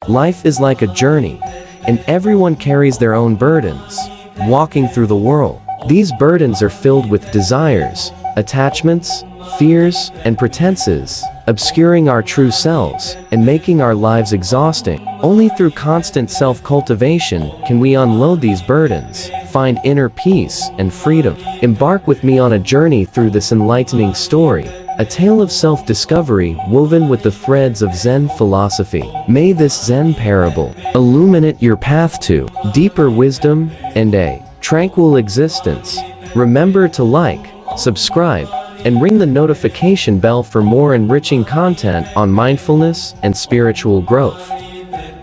Life is like a journey, and everyone carries their own burdens. Walking through the world, these burdens are filled with desires, attachments, fears, and pretenses, obscuring our true selves and making our lives exhausting. Only through constant self-cultivation can we unload these burdens, find inner peace and freedom. Embark with me on a journey through this enlightening story, a tale of self-discovery woven with the threads of Zen philosophy. May this Zen parable illuminate your path to deeper wisdom and a tranquil existence. Remember to like, subscribe, and ring the notification bell for more enriching content on mindfulness and spiritual growth.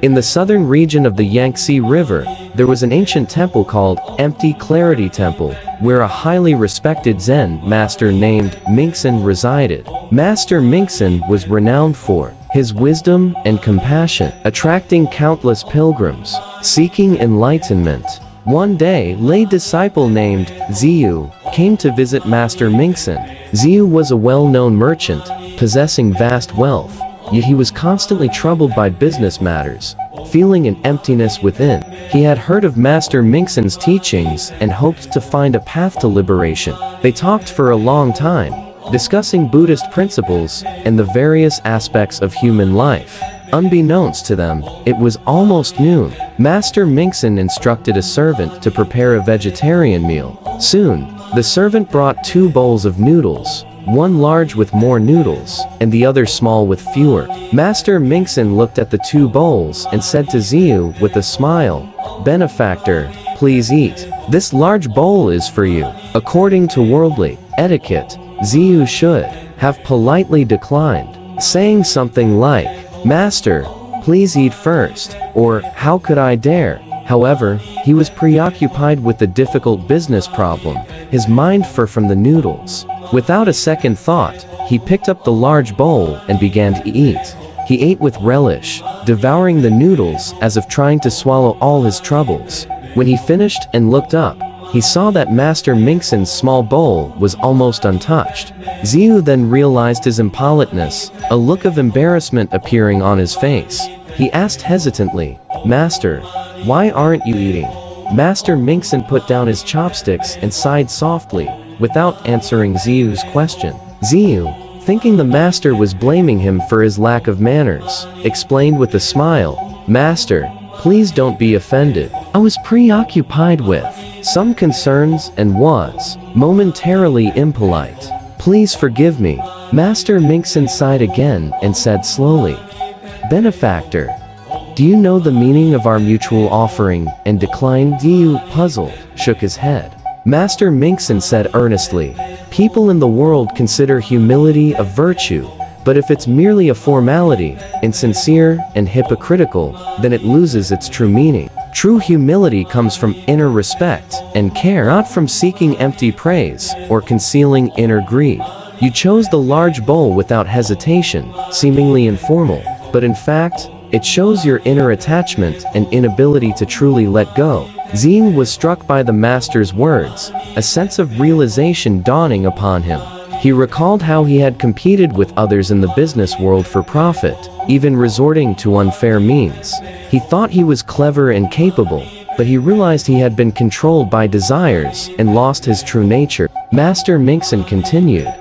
In the southern region of the Yangtze River, there was an ancient temple called Empty Clarity Temple, where a highly respected Zen master named Mingsen resided. Master Mingsen was renowned for his wisdom and compassion, attracting countless pilgrims seeking enlightenment. One day, lay disciple named Ziyu came to visit Master Mingsen. Ziyu was a well-known merchant, possessing vast wealth, yet he was constantly troubled by business matters, feeling an emptiness within. He had heard of Master Mingsen's teachings and hoped to find a path to liberation. They talked for a long time, discussing Buddhist principles and the various aspects of human life. Unbeknownst to them, it was almost noon. Master Mingsen instructed a servant to prepare a vegetarian meal. Soon, the servant brought 2 bowls of noodles, one large with more noodles, and the other small with fewer. Master Mingsen looked at the 2 bowls and said to Ziyu with a smile, "Benefactor, please eat. This large bowl is for you." According to worldly etiquette, Ziyu should have politely declined, saying something like, "Master, please eat first," or "How could I dare?" However, he was preoccupied with the difficult business problem, his mind far from the noodles. Without a second thought, he picked up the large bowl and began to eat. He ate with relish, devouring the noodles as if trying to swallow all his troubles. When he finished and looked up, he saw that Master Mingsen's small bowl was almost untouched. Ziyu then realized his impoliteness, a look of embarrassment appearing on his face. He asked hesitantly, "Master, why aren't you eating?" Master Mingsen put down his chopsticks and sighed softly, without answering Ziyu's question. Ziyu, thinking the master was blaming him for his lack of manners, explained with a smile, "Master, please don't be offended. I was preoccupied with some concerns and was momentarily impolite. Please forgive me." Master Mingsen sighed again and said slowly, "Benefactor, do you know the meaning of our mutual offering and decline?" Ziyu, puzzled, shook his head. Master Mingsen said earnestly, "People in the world consider humility a virtue, but if it's merely a formality, insincere and hypocritical, then it loses its true meaning. True humility comes from inner respect and care, not from seeking empty praise or concealing inner greed. You chose the large bowl without hesitation, seemingly informal, but in fact, it shows your inner attachment and inability to truly let go." Ziyu was struck by the master's words, a sense of realization dawning upon him. He recalled how he had competed with others in the business world for profit, even resorting to unfair means. He thought he was clever and capable, but he realized he had been controlled by desires and lost his true nature. Master Mingsen continued,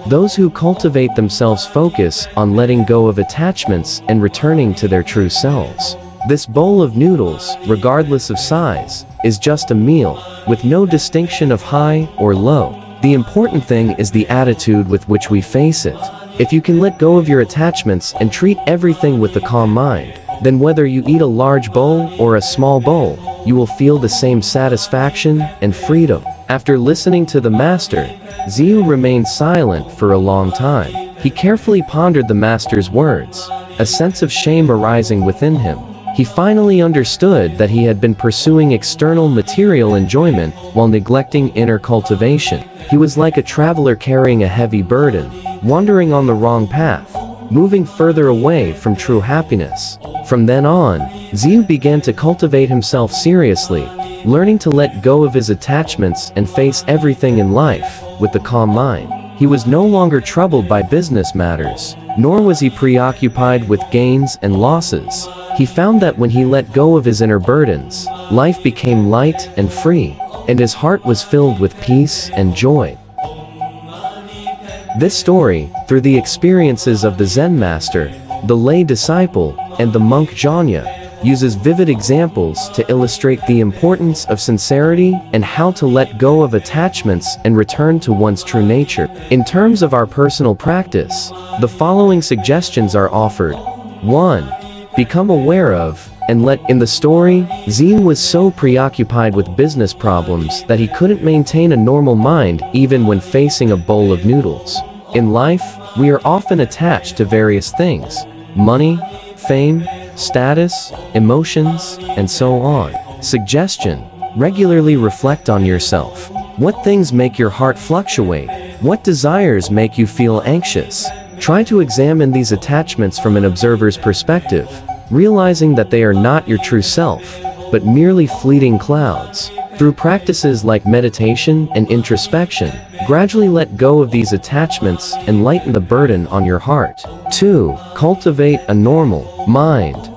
"Those who cultivate themselves focus on letting go of attachments and returning to their true selves. This bowl of noodles, regardless of size, is just a meal, with no distinction of high or low. The important thing is the attitude with which we face it. If you can let go of your attachments and treat everything with a calm mind, then whether you eat a large bowl or a small bowl, you will feel the same satisfaction and freedom." After listening to the master, Ziyu remained silent for a long time. He carefully pondered the master's words, a sense of shame arising within him. He finally understood that he had been pursuing external material enjoyment while neglecting inner cultivation. He was like a traveler carrying a heavy burden, wandering on the wrong path, moving further away from true happiness. From then on, Ziyu began to cultivate himself seriously, learning to let go of his attachments and face everything in life with a calm mind. He was no longer troubled by business matters, nor was he preoccupied with gains and losses. He found that when he let go of his inner burdens, life became light and free, and his heart was filled with peace and joy. This story, through the experiences of the Zen master, the lay disciple, and the monk Janya, uses vivid examples to illustrate the importance of sincerity and how to let go of attachments and return to one's true nature. In terms of our personal practice, the following suggestions are offered. 1. Become aware of and let. In the story, Zen was so preoccupied with business problems that he couldn't maintain a normal mind even when facing a bowl of noodles. In life, we are often attached to various things: money, fame, status, emotions, and so on. Suggestion: regularly reflect on yourself. What things make your heart fluctuate? What desires make you feel anxious? Try to examine these attachments from an observer's perspective, realizing that they are not your true self, but merely fleeting clouds. Through practices like meditation and introspection, gradually let go of these attachments and lighten the burden on your heart. 2. Cultivate a normal mind.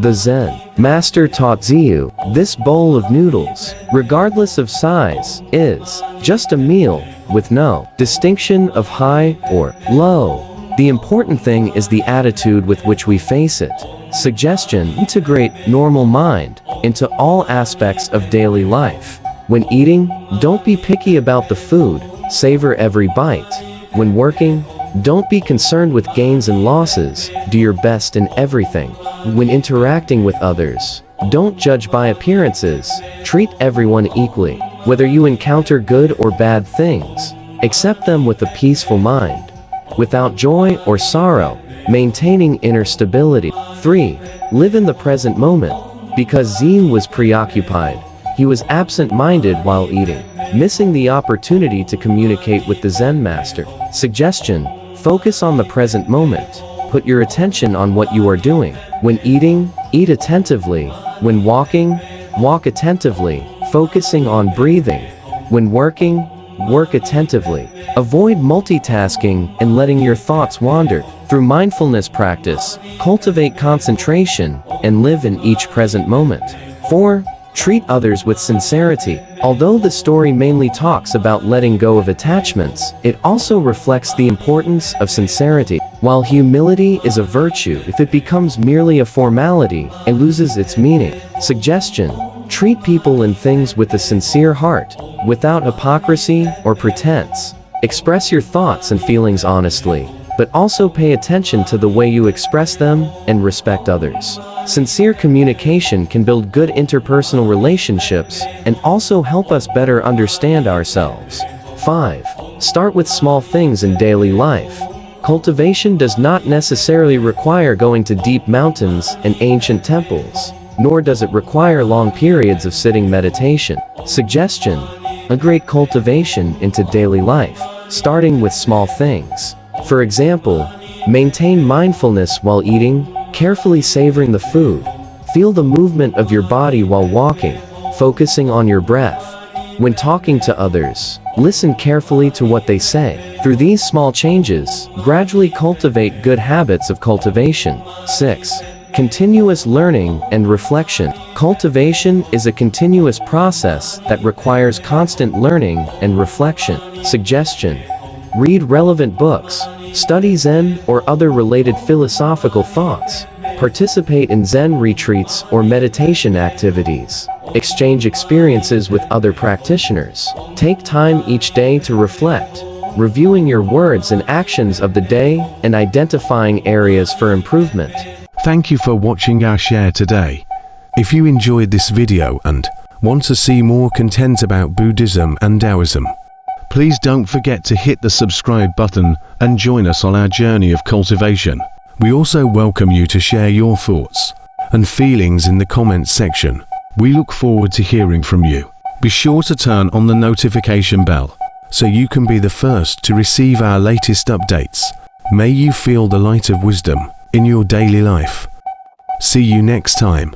The Zen master taught Ziyu, this bowl of noodles, regardless of size, is just a meal with no distinction of high or low. The important thing is the attitude with which we face it. Suggestion: integrate normal mind into all aspects of daily life. When eating, don't be picky about the food, savor every bite. When working, don't be concerned with gains and losses, do your best in everything. When interacting with others, don't judge by appearances, treat everyone equally. Whether you encounter good or bad things, accept them with a peaceful mind, without joy or sorrow, maintaining inner stability. 3. Live in the present moment. Because Zen was preoccupied, he was absent-minded while eating, missing the opportunity to communicate with the Zen master. Suggestion: focus on the present moment. Put your attention on what you are doing. When eating, eat attentively. When walking, walk attentively, focusing on breathing. When working, work attentively. Avoid multitasking and letting your thoughts wander. Through mindfulness practice, cultivate concentration and live in each present moment. 4. Treat others with sincerity. Although the story mainly talks about letting go of attachments, it also reflects the importance of sincerity. While humility is a virtue, if it becomes merely a formality, it loses its meaning. Suggestion: treat people and things with a sincere heart, without hypocrisy or pretense. Express your thoughts and feelings honestly, but also pay attention to the way you express them and respect others. Sincere communication can build good interpersonal relationships and also help us better understand ourselves. 5. Start with small things in daily life. Cultivation does not necessarily require going to deep mountains and ancient temples, nor does it require long periods of sitting meditation. Suggestion: integrate cultivation into daily life, starting with small things. For example, maintain mindfulness while eating, carefully savoring the food. Feel the movement of your body while walking, focusing on your breath. When talking to others, listen carefully to what they say. Through these small changes, gradually cultivate good habits of cultivation. 6. Continuous learning and reflection. Cultivation is a continuous process that requires constant learning and reflection. Suggestion: read relevant books, study Zen or other related philosophical thoughts, participate in Zen retreats or meditation activities, exchange experiences with other practitioners. Take time each day to reflect, reviewing your words and actions of the day and identifying areas for improvement. Thank you for watching our share today. If you enjoyed this video and want to see more content about Buddhism and Taoism, please don't forget to hit the subscribe button and join us on our journey of cultivation. We also welcome you to share your thoughts and feelings in the comments section. We look forward to hearing from you. Be sure to turn on the notification bell so you can be the first to receive our latest updates. May you feel the light of wisdom in your daily life. See you next time.